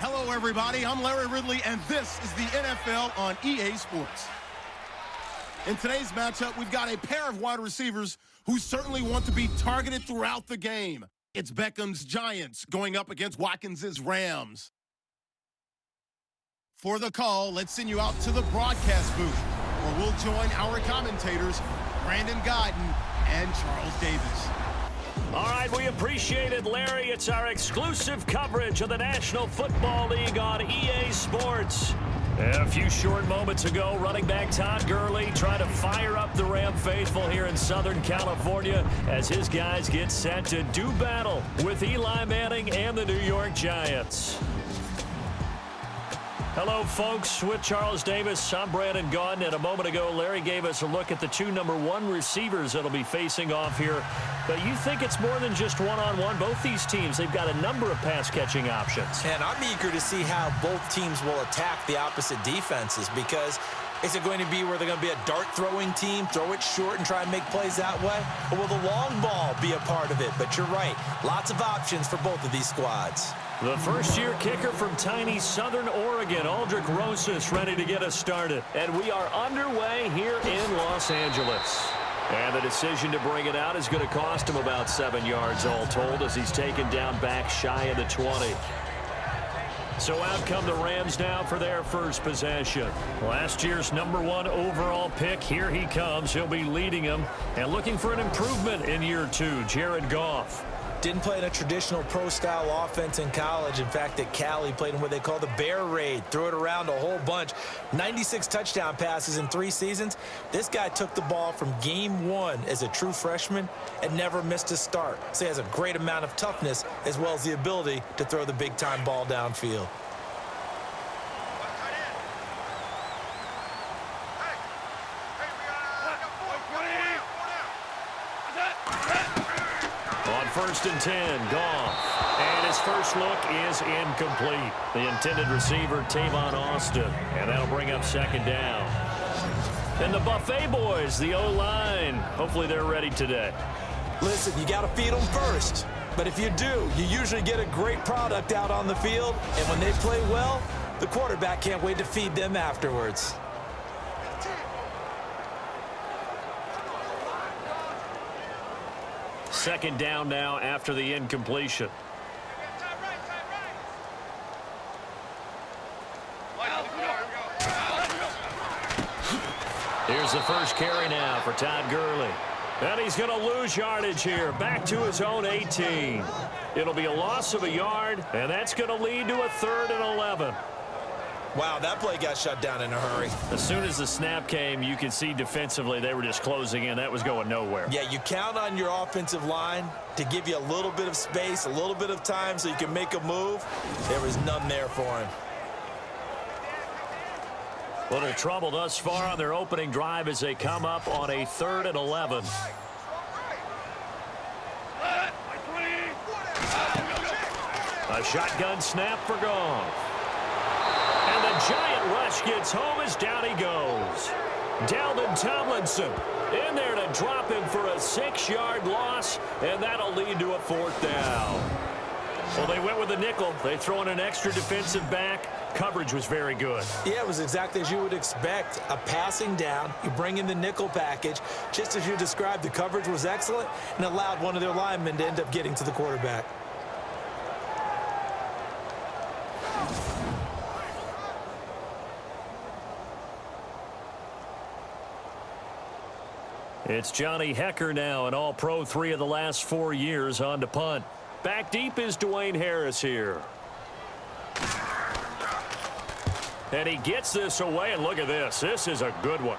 Hello, everybody. I'm Larry Ridley, and this is the NFL on EA Sports. In today's matchup, we've got a pair of wide receivers who certainly want to be targeted throughout the game. It's Beckham's Giants going up against Watkins' Rams. For the call, let's send you out to the broadcast booth, where we'll join our commentators, Brandon Guyton and Charles Davis. All right, we appreciate it, Larry. It's our exclusive coverage of the National Football League on EA Sports. A few short moments ago, running back Todd Gurley trying to fire up the Ram faithful here in Southern California as his guys get set to do battle with Eli Manning and the New York Giants. Hello, folks. With Charles Davis, I'm Brandon Guyton. And a moment ago, Larry gave us a look at the two #1 receivers that'll be facing off here. But you think it's more than just one-on-one? Both these teams, they've got a number of pass-catching options. And I'm eager to see how both teams will attack the opposite defenses, because is it going to be where they're going to be a dart-throwing team, throw it short and try and make plays that way? Or will the long ball be a part of it? But you're right, lots of options for both of these squads. The first-year kicker from tiny Southern Oregon, Aldrich Rosas, ready to get us started. And we are underway here in Los Angeles. And the decision to bring it out is going to cost him about 7 yards all told, as he's taken down back shy of the 20. So out come the Rams now for their first possession. Last year's #1 overall pick, here he comes. He'll be leading them and looking for an improvement in year 2, Jared Goff. Didn't play in a traditional pro-style offense in college. In fact, at Cal, he played in what they call the Bear Raid. Threw it around a whole bunch. 96 touchdown passes in 3 seasons. This guy took the ball from game 1 as a true freshman and never missed a start. So he has a great amount of toughness as well as the ability to throw the big-time ball downfield. First and 10, Goff. And his first look is incomplete. The intended receiver, Tavon Austin. And that'll bring up second down. And the Buffet boys, the O-line. Hopefully they're ready today. Listen, you got to feed them first. But if you do, you usually get a great product out on the field. And when they play well, the quarterback can't wait to feed them afterwards. Second down now after the incompletion. Here's the first carry now for Todd Gurley. And he's going to lose yardage here, back to his own 18. It'll be a loss of a yard, and that's going to lead to a 3rd and 11. Wow, that play got shut down in a hurry. As soon as the snap came, you could see defensively they were just closing in. That was going nowhere. Yeah, you count on your offensive line to give you a little bit of space, a little bit of time so you can make a move. There was none there for him. Little trouble thus far on their opening drive as they come up on a 3rd and 11. A shotgun snap for Goff. And the giant rush gets home as down he goes. Dalvin Tomlinson in there to drop him for a 6-yard loss, and that'll lead to a 4th down. Well, they went with a nickel. They throw in an extra defensive back. Coverage was very good. Yeah, it was exactly as you would expect. A passing down, you bring in the nickel package. Just as you described, the coverage was excellent and allowed one of their linemen to end up getting to the quarterback. It's Johnny Hecker now, an all-pro 3 of the last 4 years on to punt. Back deep is Dwayne Harris here. And he gets this away, and look at this. This is a good one.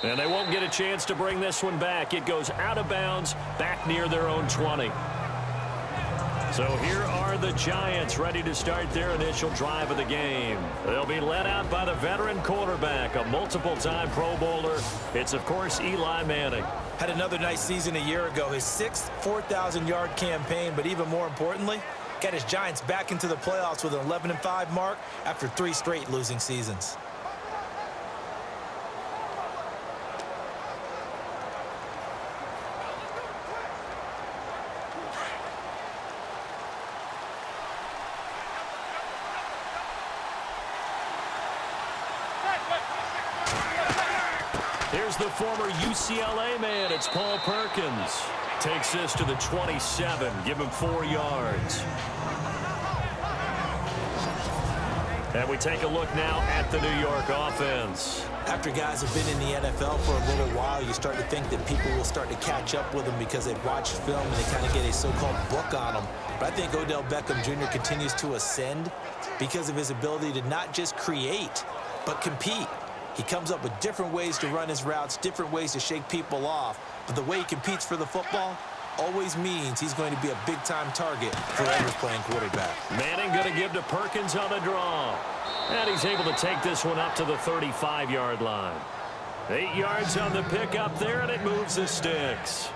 And they won't get a chance to bring this one back. It goes out of bounds, back near their own 20. So here are the Giants ready to start their initial drive of the game. They'll be led out by the veteran quarterback, a multiple-time Pro Bowler. It's, of course, Eli Manning. Had another nice season a year ago, his 6th 4,000-yard campaign, but even more importantly, got his Giants back into the playoffs with an 11-5 mark after 3 straight losing seasons. Here's the former UCLA man. It's Paul Perkins. Takes this to the 27. Give him 4 yards. And we take a look now at the New York offense. After guys have been in the NFL for a little while, you start to think that people will start to catch up with them because they've watched film and they kind of get a so-called book on them. But I think Odell Beckham Jr. continues to ascend because of his ability to not just create, but compete. He comes up with different ways to run his routes, different ways to shake people off. But the way he competes for the football always means he's going to be a big-time target for whoever's playing quarterback. Manning going to give to Perkins on the draw. And he's able to take this one up to the 35-yard line. 8 yards on the pickup there, and it moves the sticks.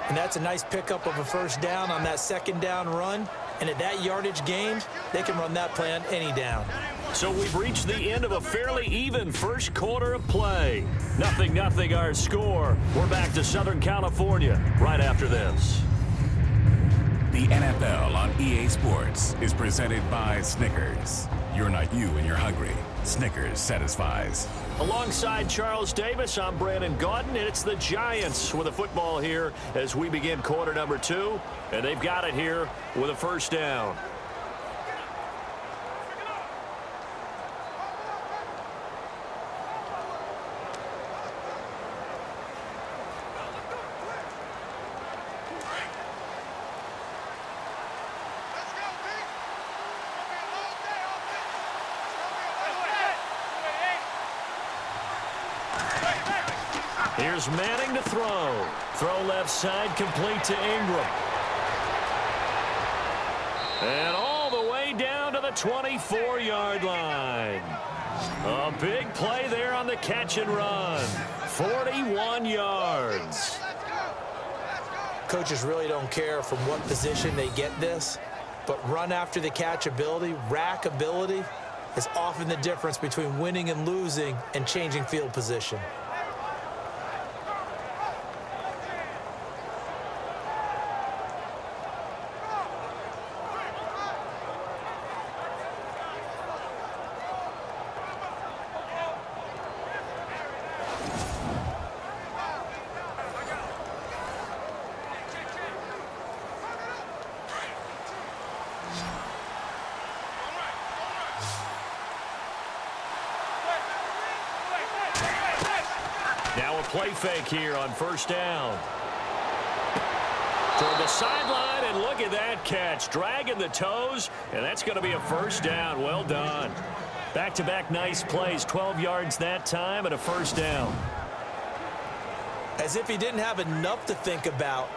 And that's a nice pickup of a first down on that second down run. And at that yardage gain, they can run that play on any down. So we've reached the end of a fairly even first quarter of play. 0-0 our score. We're back to Southern California right after this. The NFL on EA Sports is presented by Snickers. You're not you when you're hungry. Snickers satisfies. Alongside Charles Davis, I'm Brandon Gaudin, and it's the Giants with a football here as we begin quarter number 2. And they've got it here with a first down. Here's Manning to throw. Throw left side, complete to Ingram. And all the way down to the 24-yard line. A big play there on the catch and run. 41 yards. Coaches really don't care from what position they get this, but run after the catch ability, rack ability, is often the difference between winning and losing and changing field position. Now a play fake here on first down. Toward the sideline, and look at that catch. Dragging the toes, and that's going to be a first down. Well done. Back-to-back nice plays. 12 yards that time and a first down. As if he didn't have enough to think about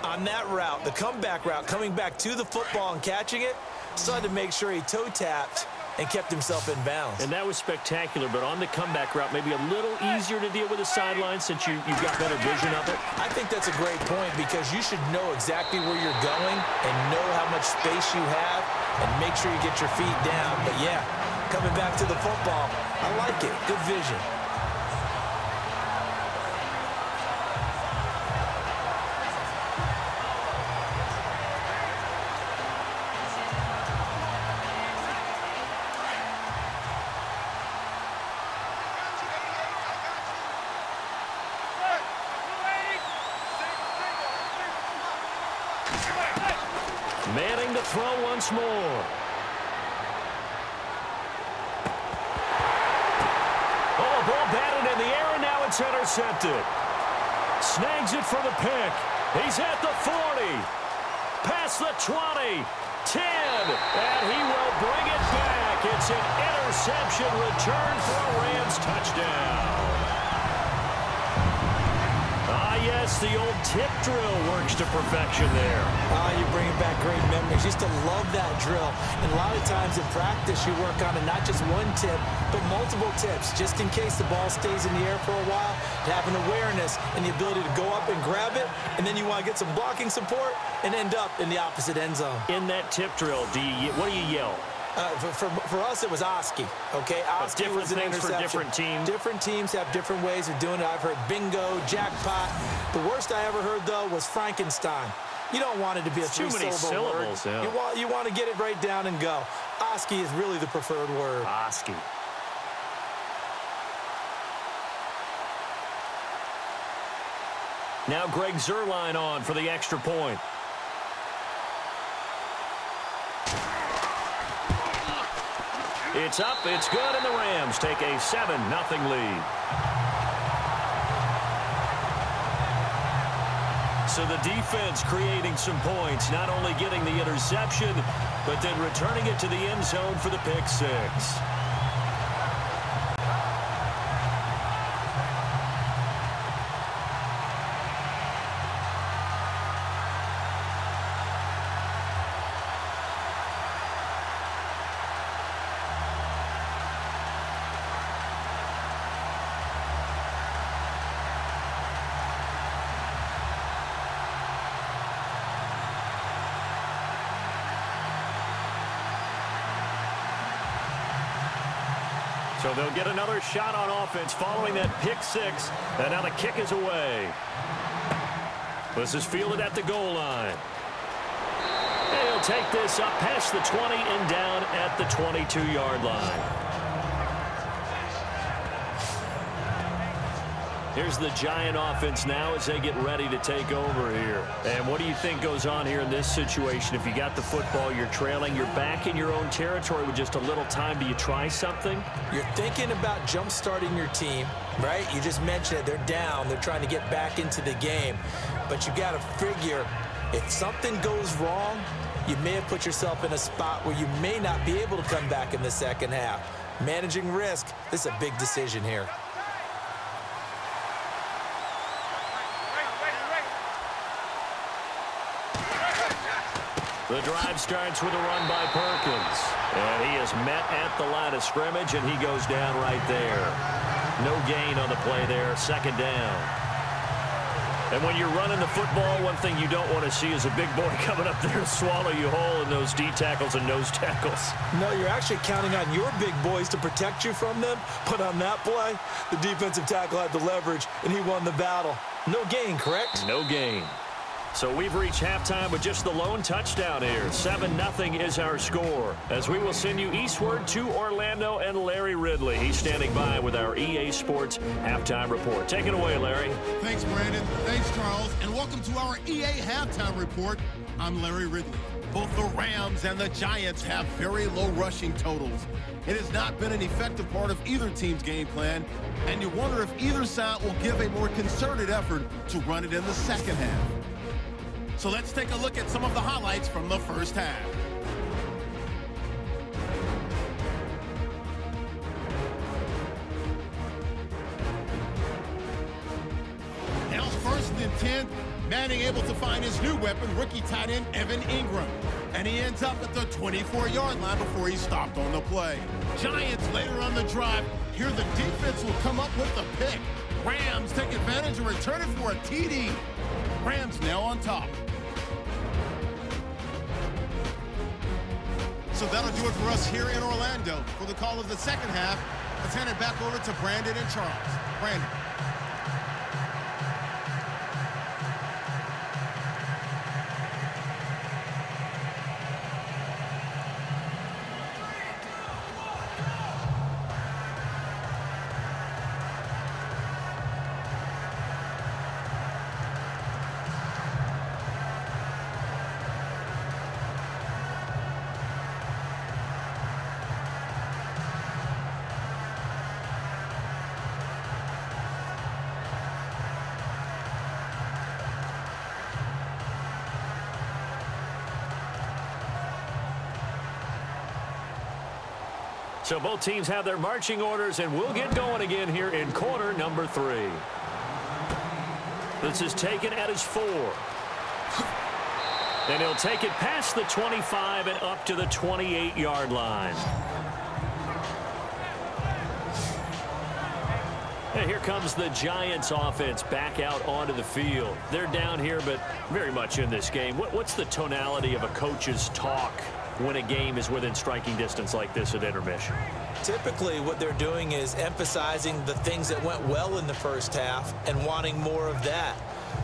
on that route, the comeback route, coming back to the football and catching it, decided to make sure he toe-tapped and kept himself in bounds. And that was spectacular, but on the comeback route, maybe a little easier to deal with the sideline since you've got better vision of it. I think that's a great point because you should know exactly where you're going and know how much space you have and make sure you get your feet down. But, yeah, coming back to the football, I like it. Good vision. Manning to throw once more. Oh, a ball batted in the air, and now it's intercepted. Snags it for the pick. He's at the 40. Past the 20. 10. And he will bring it back. It's an interception return for a Rams touchdown. Yes, the old tip drill works to perfection there. You're bringing back great memories. Used to love that drill. And a lot of times in practice, you work on it, not just one tip, but multiple tips, just in case the ball stays in the air for a while, to have an awareness and the ability to go up and grab it, and then you want to get some blocking support and end up in the opposite end zone. In that tip drill, what do you yell? For us, it was Oski, okay? Oski was an interception. For different teams. Different teams have different ways of doing it. I've heard bingo, jackpot. The worst I ever heard, though, was Frankenstein. You don't want it to be a three-syllable word. Yeah. You want to get it right down and go. Oski is really the preferred word. Oski. Now Greg Zuerlein on for the extra point. It's up, it's good, and the Rams take a 7-0 lead. So the defense creating some points, not only getting the interception, but then returning it to the end zone for the pick six. So they'll get another shot on offense following that pick six. And now the kick is away. This is fielded at the goal line. And he'll take this up past the 20 and down at the 22-yard line. Here's the Giant offense now as they get ready to take over here. And what do you think goes on here in this situation? If you got the football, you're trailing, you're back in your own territory with just a little time. Do you try something? You're thinking about jump-starting your team, right? You just mentioned it. They're down. They're trying to get back into the game. But you got to figure if something goes wrong, you may have put yourself in a spot where you may not be able to come back in the second half. Managing risk, this is a big decision here. The drive starts with a run by Perkins. And he is met at the line of scrimmage, and he goes down right there. No gain on the play there, second down. And when you're running the football, one thing you don't want to see is a big boy coming up there to swallow you whole in those D tackles and nose tackles. No, you're actually counting on your big boys to protect you from them. But on that play, the defensive tackle had the leverage, and he won the battle. No gain, correct? No gain. So we've reached halftime with just the lone touchdown here. 7-0 is our score. As we will send you eastward to Orlando and Larry Ridley. He's standing by with our EA Sports halftime report. Take it away, Larry. Thanks, Brandon. Thanks, Charles. And welcome to our EA halftime report. I'm Larry Ridley. Both the Rams and the Giants have very low rushing totals. It has not been an effective part of either team's game plan, and you wonder if either side will give a more concerted effort to run it in the second half. So let's take a look at some of the highlights from the first half. Now first and 10, Manning able to find his new weapon, rookie tight end Evan Ingram. And he ends up at the 24-yard line before he stopped on the play. Giants later on the drive, here the defense will come up with the pick. Rams take advantage and return it for a TD. Rams now on top. So that'll do it for us here in Orlando. For the call of the second half, let's hand it back over to Brandon and Charles. Brandon. So both teams have their marching orders, and we'll get going again here in quarter number 3. This is taken at his 4. And he'll take it past the 25 and up to the 28-yard line. And here comes the Giants offense back out onto the field. They're down here, but very much in this game. What's the tonality of a coach's talk when a game is within striking distance like this at intermission? Typically, what they're doing is emphasizing the things that went well in the first half and wanting more of that.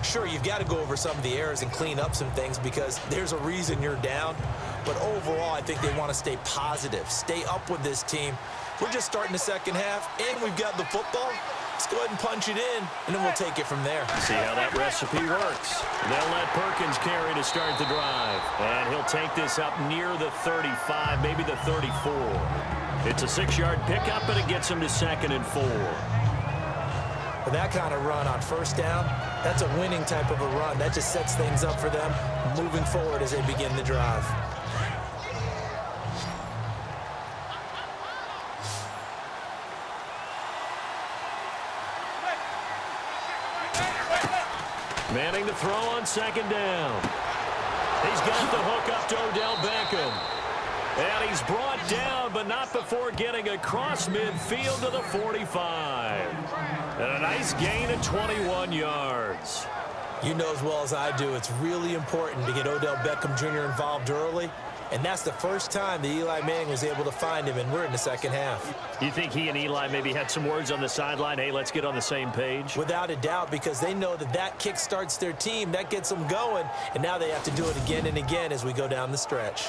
Sure, you've got to go over some of the errors and clean up some things because there's a reason you're down. But overall, I think they want to stay positive, stay up with this team. We're just starting the second half, and we've got the football. Let's go ahead and punch it in, and then we'll take it from there. See how that recipe works. They'll let Perkins carry to start the drive. And he'll take this up near the 35, maybe the 34. It's a 6-yard pickup, and it gets him to 2nd and 4. For that kind of run on first down, that's a winning type of a run. That just sets things up for them moving forward as they begin the drive. Manning to throw on 2nd down. He's got the hook up to Odell Beckham. And he's brought down, but not before getting across midfield to the 45. And a nice gain of 21 yards. You know as well as I do, it's really important to get Odell Beckham Jr. involved early. And that's the first time that Eli Manning was able to find him, and we're in the second half. You think he and Eli maybe had some words on the sideline, hey, let's get on the same page? Without a doubt, because they know that that kick starts their team, that gets them going, and now they have to do it again and again as we go down the stretch.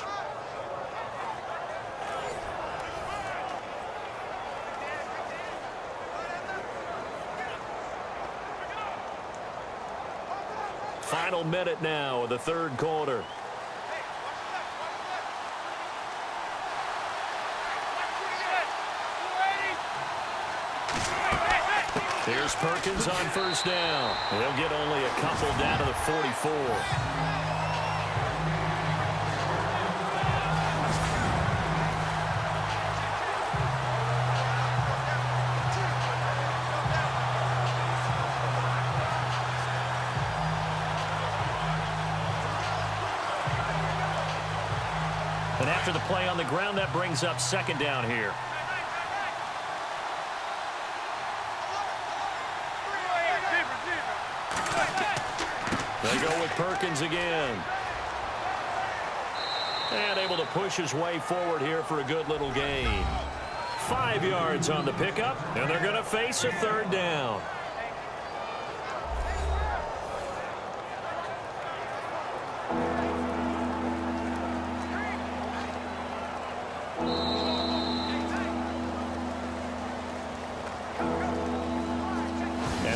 Final minute now of the 3rd quarter. Here's Perkins on 1st down. He'll get only a couple down to the 44. And after the play on the ground, that brings up 2nd down here. They go with Perkins again. And able to push his way forward here for a good little gain. 5 yards on the pickup, and they're going to face a 3rd down.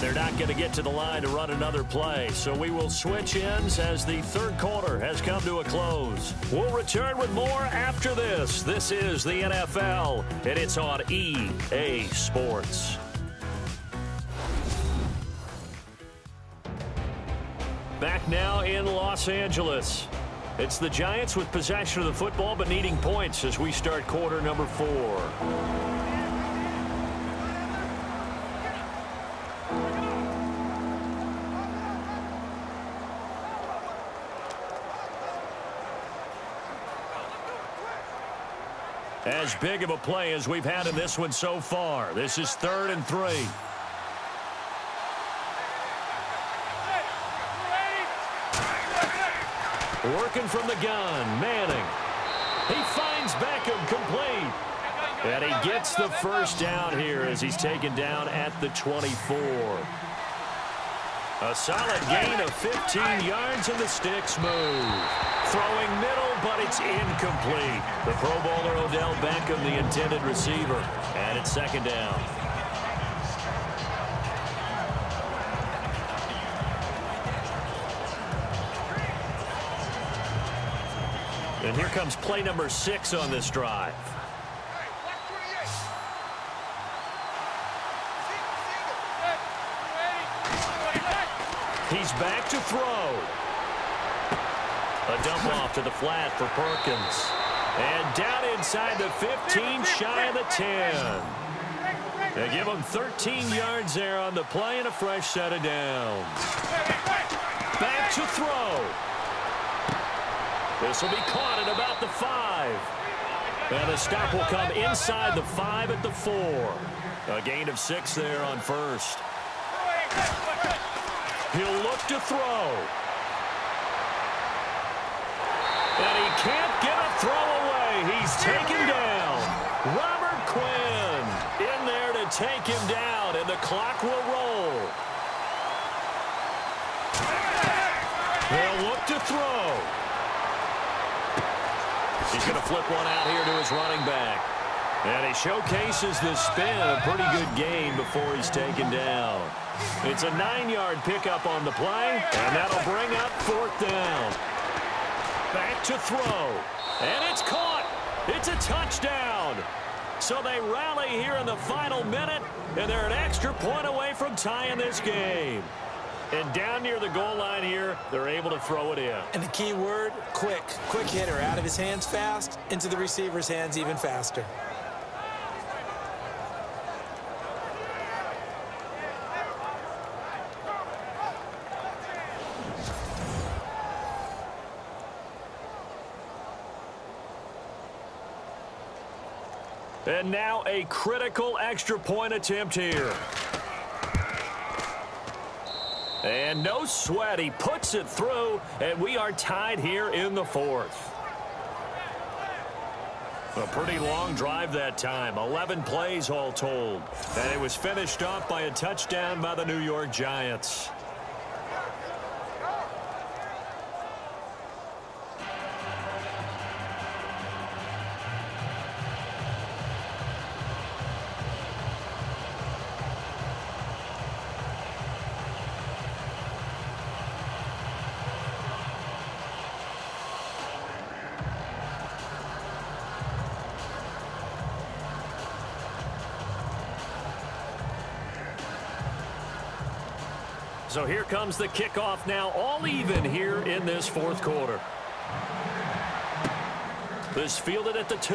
They're not going to get to the line to run another play, so we will switch ends as the 3rd quarter has come to a close. We'll return with more after this. This is the NFL, and it's on EA Sports. Back now in Los Angeles. It's the Giants with possession of the football but needing points as we start quarter number 4. As big of a play as we've had in this one so far. This is 3rd and 3. Working from the gun, Manning. He finds Beckham complete. And he gets the 1st down here as he's taken down at the 24. A solid gain of 15 yards and the sticks move. Throwing middle, but it's incomplete. The Pro Bowler Odell Beckham, the intended receiver. And it's 2nd down. And here comes play number 6 on this drive. He's back to throw. A dump off to the flat for Perkins. And down inside the 15, shy of the 10. They give him 13 yards there on the play and a fresh set of downs. Back to throw. This will be caught at about the 5. And the stop will come inside the 5 at the 4. A gain of 6 there on 1st. He'll look to throw. And he can't get a throw away. He's taken down. Robert Quinn in there to take him down, and the clock will roll. They'll look to throw. He's going to flip one out here to his running back. And he showcases the spin. A pretty good gain before he's taken down. It's a 9-yard pickup on the play, and that'll bring up 4th down. Back to throw, and it's caught. It's a touchdown. So they rally here in the final minute, and they're an extra point away from tying this game. And down near the goal line here, they're able to throw it in. And the key word, quick. Quick hitter, out of his hands fast, into the receiver's hands even faster. And now a critical extra point attempt here. And no sweat. He puts it through, and we are tied here in the 4th. A pretty long drive that time. 11 plays all told. And it was finished off by a touchdown by the New York Giants. So here comes the kickoff now, all even here in this 4th quarter. This fielded at the 2.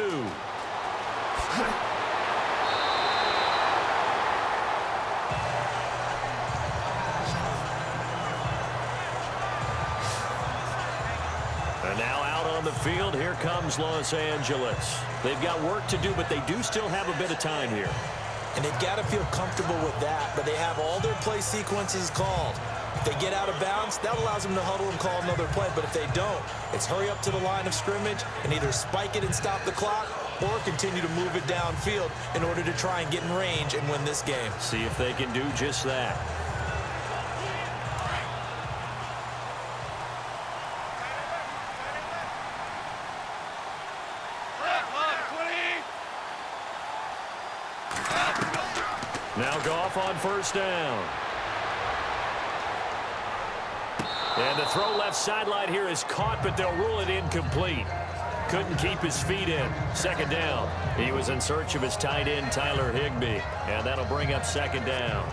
And now out on the field, here comes Los Angeles. They've got work to do, but they do still have a bit of time here. And they've got to feel comfortable with that, but they have all their play sequences called. If they get out of bounds, that allows them to huddle and call another play. But if they don't, it's hurry up to the line of scrimmage and either spike it and stop the clock or continue to move it downfield in order to try and get in range and win this game. See if they can do just that. Now Goff on 1st down. And the throw left sideline here is caught, but they'll rule it incomplete. Couldn't keep his feet in. 2nd down. He was in search of his tight end, Tyler Higbee. And that'll bring up 2nd down.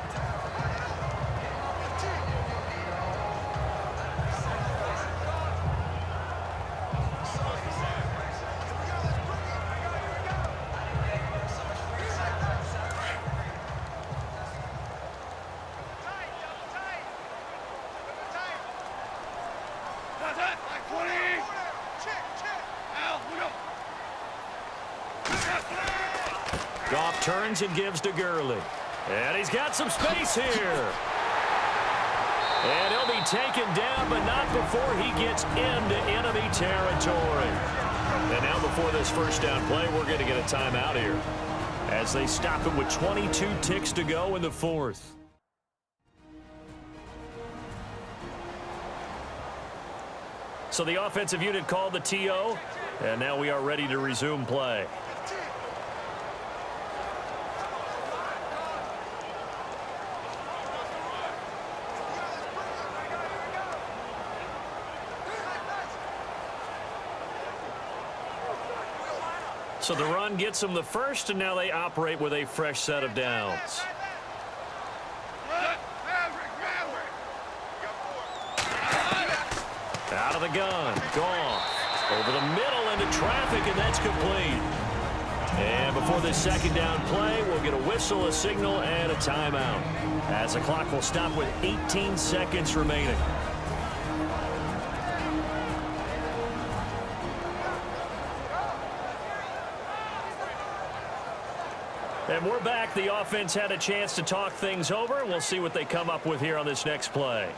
Goff turns and gives to Gurley. And he's got some space here. And he'll be taken down, but not before he gets into enemy territory. And now before this 1st down play, we're going to get a timeout here as they stop it with 22 ticks to go in the 4th. So the offensive unit called the TO, and now we are ready to resume play. So the run gets them the first, and now they operate with a fresh set of downs. Out of the gun. Goff. Over the middle into traffic, and that's complete. And before this 2nd down play, we'll get a whistle, a signal, and a timeout, as the clock will stop with 18 seconds remaining. And we're back. The offense had a chance to talk things over. We'll see what they come up with here on this next play.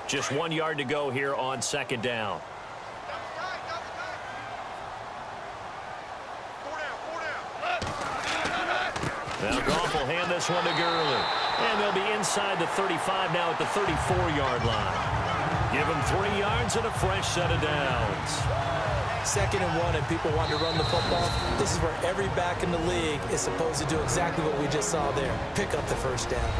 Just 1 yard to go here on second down. Now Goff will hand this one to Gurley. And they'll be inside the 35 now at the 34-yard line. Give him 3 yards and a fresh set of downs. 2nd and 1 and people want to run the football. This is where every back in the league is supposed to do exactly what we just saw there. Pick up the first down.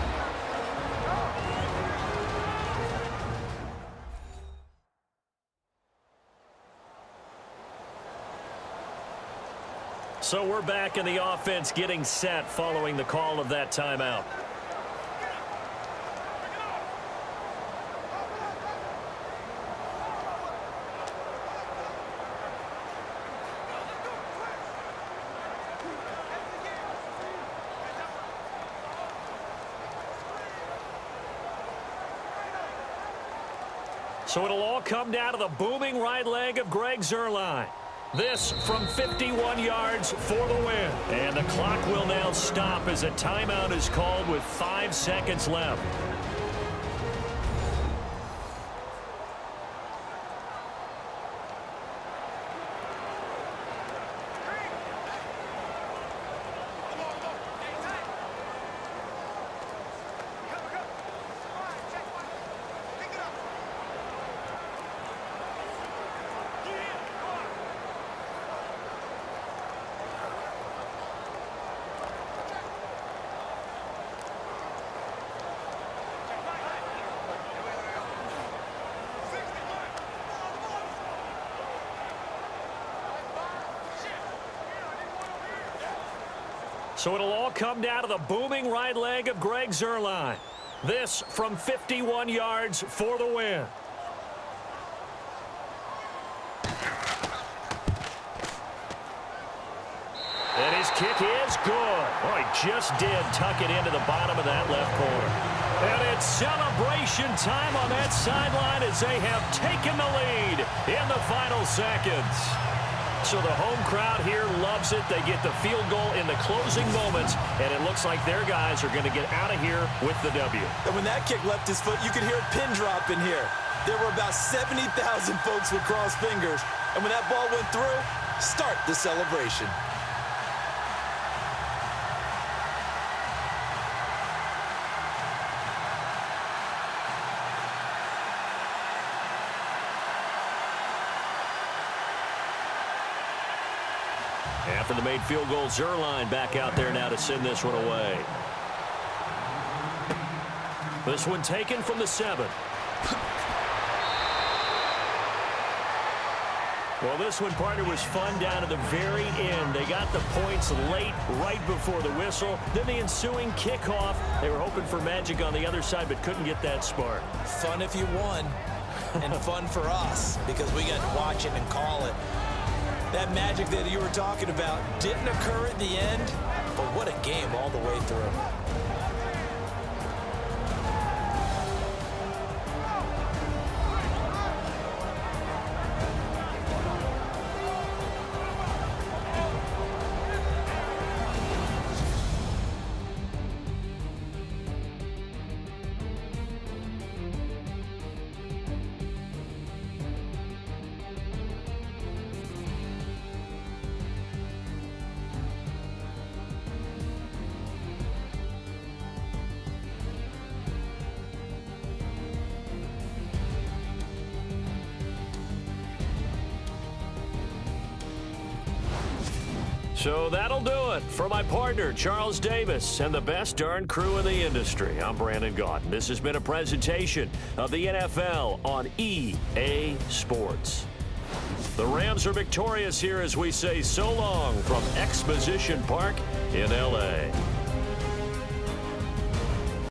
So we're back in the offense getting set following the call of that timeout. So it'll all come down to the booming right leg of Greg Zuerlein. This from 51 yards for the win. And the clock will now stop as a timeout is called with 5 seconds left. So it'll all come down to the booming right leg of Greg Zuerlein. This from 51 yards for the win. And his kick is good. Oh, he just did tuck it into the bottom of that left corner. And it's celebration time on that sideline as they have taken the lead in the final seconds. So the home crowd here loves it. They get the field goal in the closing moments, and it looks like their guys are going to get out of here with the W. And when that kick left his foot, you could hear a pin drop in here. There were about 70,000 folks with crossed fingers. And when that ball went through, start the celebration. After the made field goal, Zuerlein back out there now to send this one away. This one taken from the 7. Well, this one, partner, was fun down to the very end. They got the points late, right before the whistle. Then the ensuing kickoff. They were hoping for magic on the other side, but couldn't get that spark. Fun if you won, and fun for us, because we got to watch it and call it. That magic that you were talking about didn't occur at the end, but what a game all the way through. So that'll do it for my partner, Charles Davis, and the best darn crew in the industry. I'm Brandon Gaudin. This has been a presentation of the NFL on EA Sports. The Rams are victorious here as we say so long from Exposition Park in L.A.